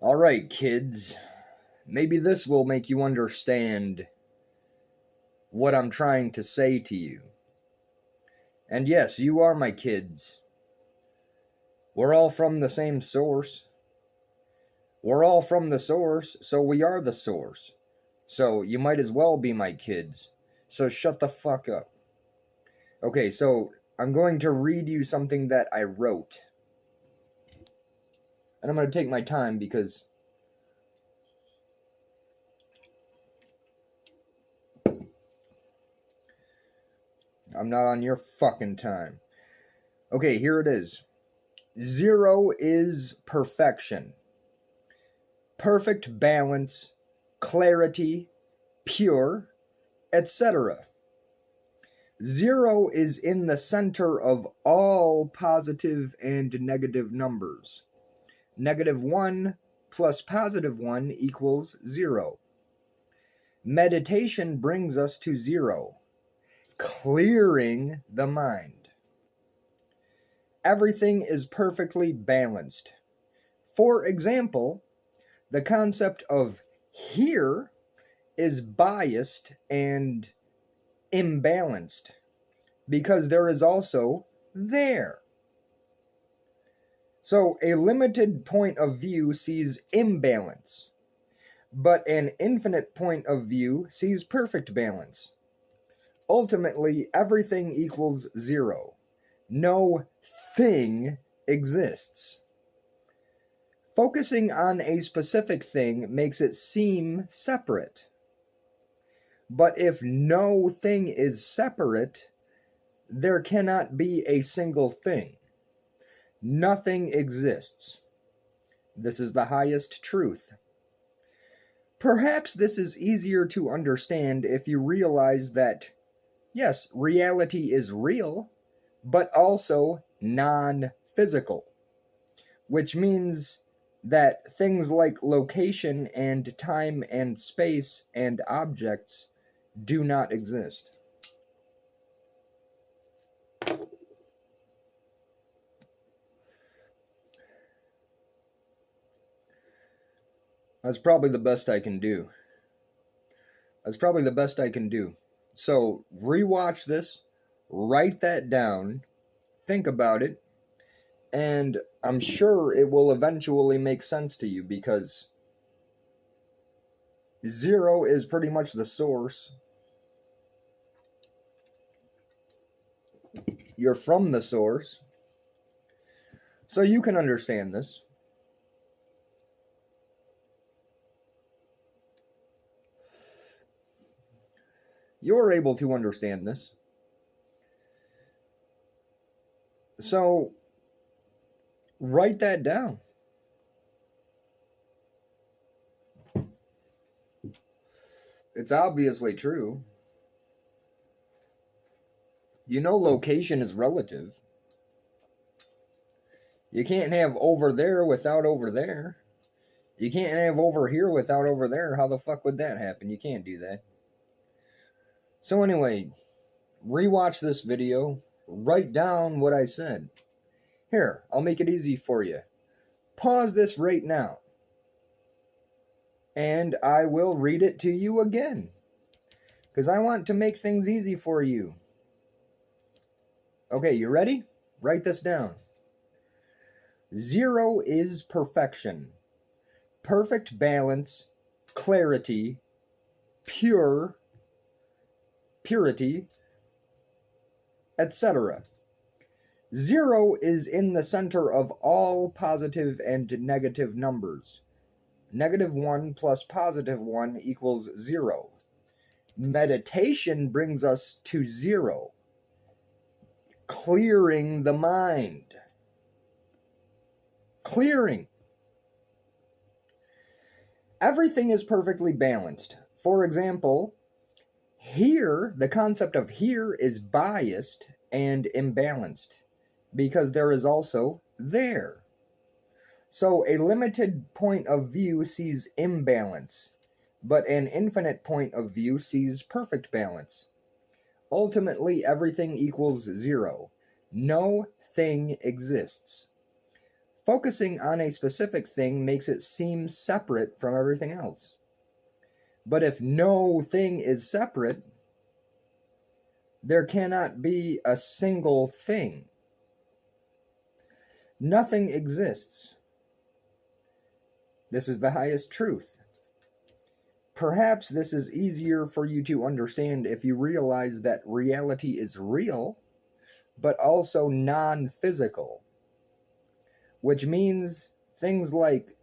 Alright, kids. Maybe this will make you understand what I'm trying to say to you. And yes, you are my kids. We're all from the same source. We're all from the source, so we are the source. So you might as well be my kids. So shut the fuck up. Okay, so I'm going to read you something that I wrote. And I'm going to take my time because I'm not on your fucking time. Okay, here it is. 0 is perfection. Perfect balance, clarity, pure, etc. 0 is in the center of all positive and negative numbers. -1 plus +1 equals 0. Meditation brings us to 0, clearing the mind. Everything is perfectly balanced. For example, the concept of here is biased and imbalanced because there is also there. So a limited point of view sees imbalance, but an infinite point of view sees perfect balance. Ultimately, everything equals 0. No thing exists. Focusing on a specific thing makes it seem separate. But if no thing is separate, there cannot be a single thing. Nothing exists. This is the highest truth. Perhaps this is easier to understand if you realize that, yes, reality is real, but also non-physical, which means that things like location and time and space and objects do not exist. That's probably the best I can do. So, rewatch this, write that down, think about it, and I'm sure it will eventually make sense to you because 0 is pretty much the source. You're from the source. So you can understand this. You're able to understand this. So write that down. It's obviously true. You know location is relative. You can't have over there without over there. You can't have over here without over there. How the fuck would that happen? You can't do that. So anyway, rewatch this video. Write down what I said. Here, I'll make it easy for you. Pause this right now. And I will read it to you again. Because I want to make things easy for you. Okay, you ready? Write this down. 0 is perfection. Perfect balance, clarity, purity, etc. 0 is in the center of all positive and negative numbers. -1 plus +1 equals 0. Meditation brings us to 0. Clearing the mind. Clearing. Everything is perfectly balanced. For example, here, the concept of here is biased and imbalanced because there is also there. So a limited point of view sees imbalance, but an infinite point of view sees perfect balance. Ultimately, everything equals 0. No thing exists. focusing on a specific thing makes it seem separate from everything else. But if no thing is separate, there cannot be a single thing. Nothing exists. This is the highest truth. Perhaps this is easier for you to understand if you realize that reality is real, but also non-physical, which means things like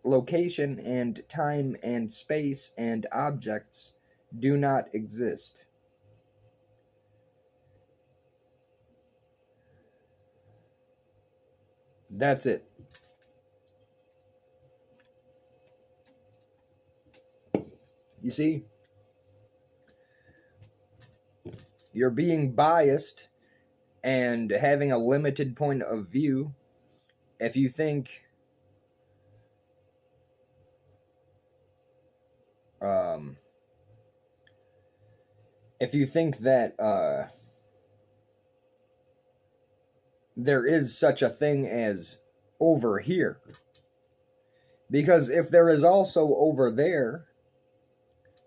location and time and space and objects do not exist. That's it. You see, you're being biased and having a limited point of view if you think that there is such a thing as over here. Because if there is also over there,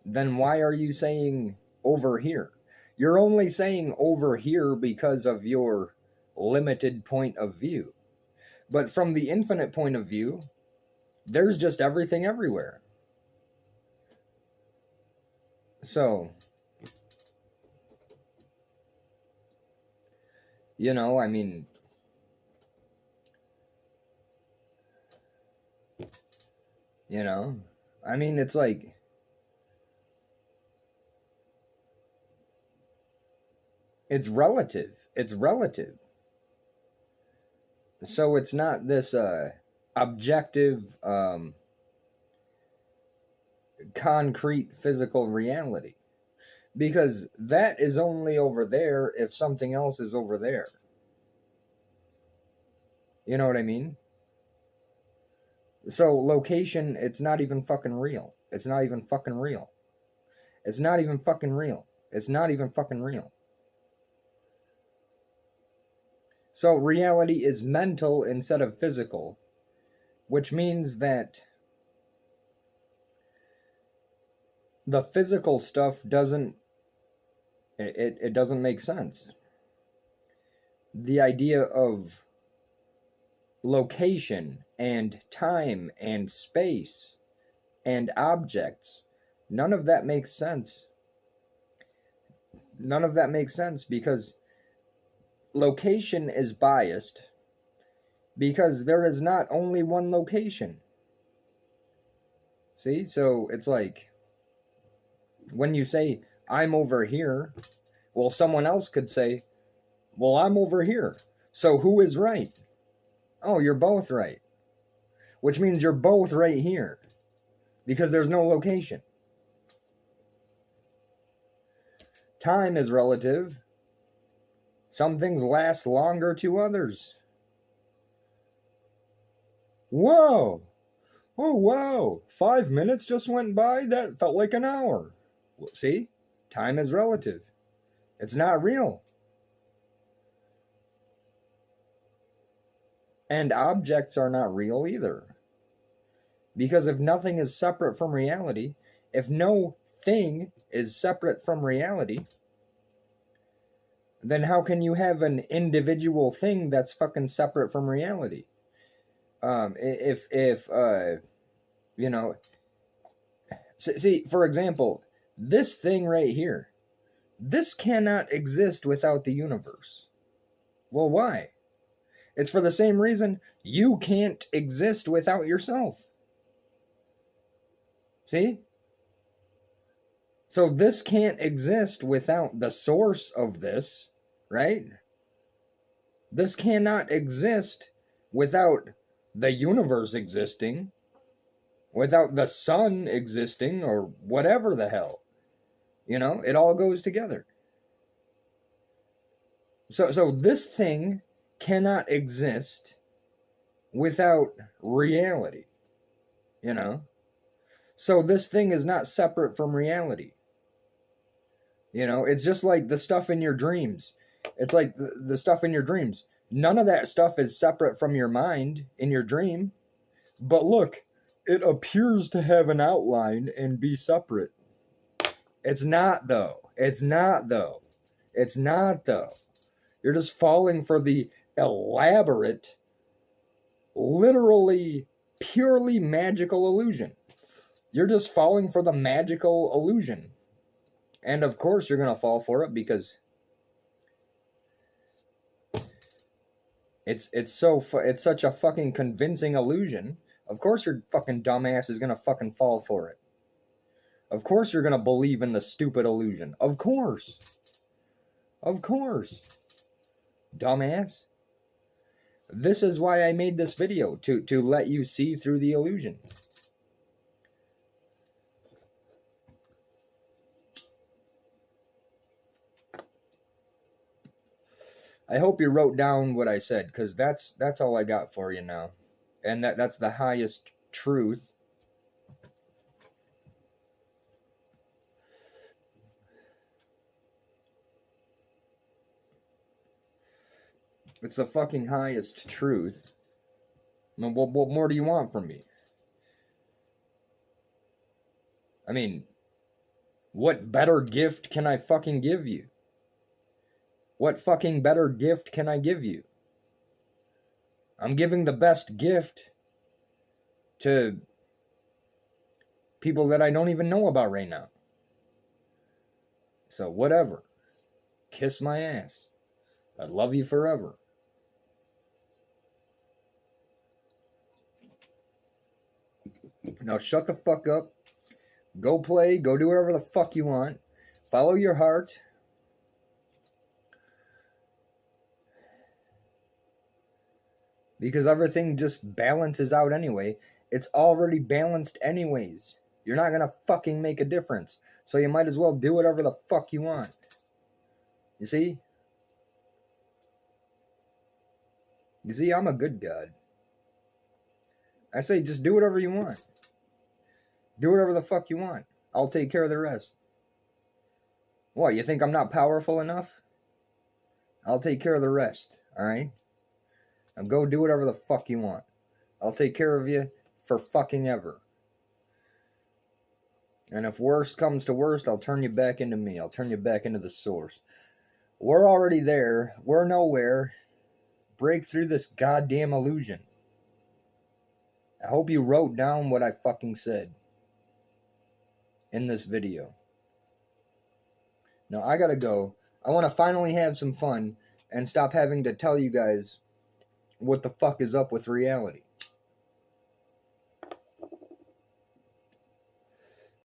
then why are you saying over here? You're only saying over here because of your limited point of view. But from the infinite point of view, there's just everything everywhere. So, you know, I mean, it's like, it's relative. It's relative. So it's not this objective, concrete physical reality. Because that is only over there if something else is over there. You know what I mean? So location, it's not even fucking real. It's not even fucking real. It's not even fucking real. It's not even fucking real. So reality is mental instead of physical, which means that the physical stuff doesn't make sense. The idea of location and time and space and objects, none of that makes sense. None of that makes sense because location is biased because there is not only one location. See? So it's like when you say, I'm over here, well, someone else could say, well, I'm over here. So who is right? Oh, you're both right. Which means you're both right here because there's no location. Time is relative. Some things last longer to others. Whoa! Oh, wow! 5 minutes just went by? That felt like an hour. Well, see? Time is relative. It's not real. And objects are not real either. Because if nothing is separate from reality, if no thing is separate from reality, then how can you have an individual thing that's fucking separate from reality? See, for example, this thing right here, this cannot exist without the universe. Well, why? It's for the same reason you can't exist without yourself. See? So this can't exist without the source of this, right? This cannot exist without the universe existing, without the sun existing, or whatever the hell. You know, it all goes together. So this thing cannot exist without reality, you know? So this thing is not separate from reality. You know, it's just like the stuff in your dreams. It's like the stuff in your dreams. None of that stuff is separate from your mind in your dream. But look, it appears to have an outline and be separate. It's not, though. It's not, though. It's not, though. You're just falling for the elaborate, literally, purely magical illusion. You're just falling for the magical illusion. And of course you're going to fall for it because it's such a fucking convincing illusion. Of course your fucking dumbass is going to fucking fall for it. Of course you're going to believe in the stupid illusion. Of course. Of course. Dumbass. This is why I made this video, to let you see through the illusion. I hope you wrote down what I said, because that's all I got for you now. And that's the highest truth. It's the fucking highest truth. I mean, what more do you want from me? I mean, what better gift can I fucking give you? What fucking better gift can I give you? I'm giving the best gift to people that I don't even know about right now. So whatever. Kiss my ass. I love you forever. Now shut the fuck up. Go play. Go do whatever the fuck you want. Follow your heart. Because everything just balances out anyway. It's already balanced anyways. You're not gonna fucking make a difference. So you might as well do whatever the fuck you want. You see? You see, I'm a good God. I say just do whatever you want. Do whatever the fuck you want. I'll take care of the rest. What, you think I'm not powerful enough? I'll take care of the rest, alright? Now go do whatever the fuck you want. I'll take care of you for fucking ever. And if worst comes to worst, I'll turn you back into me. I'll turn you back into the source. We're already there. We're nowhere. Break through this goddamn illusion. I hope you wrote down what I fucking said in this video. Now I gotta go. I want to finally have some fun and stop having to tell you guys what the fuck is up with reality.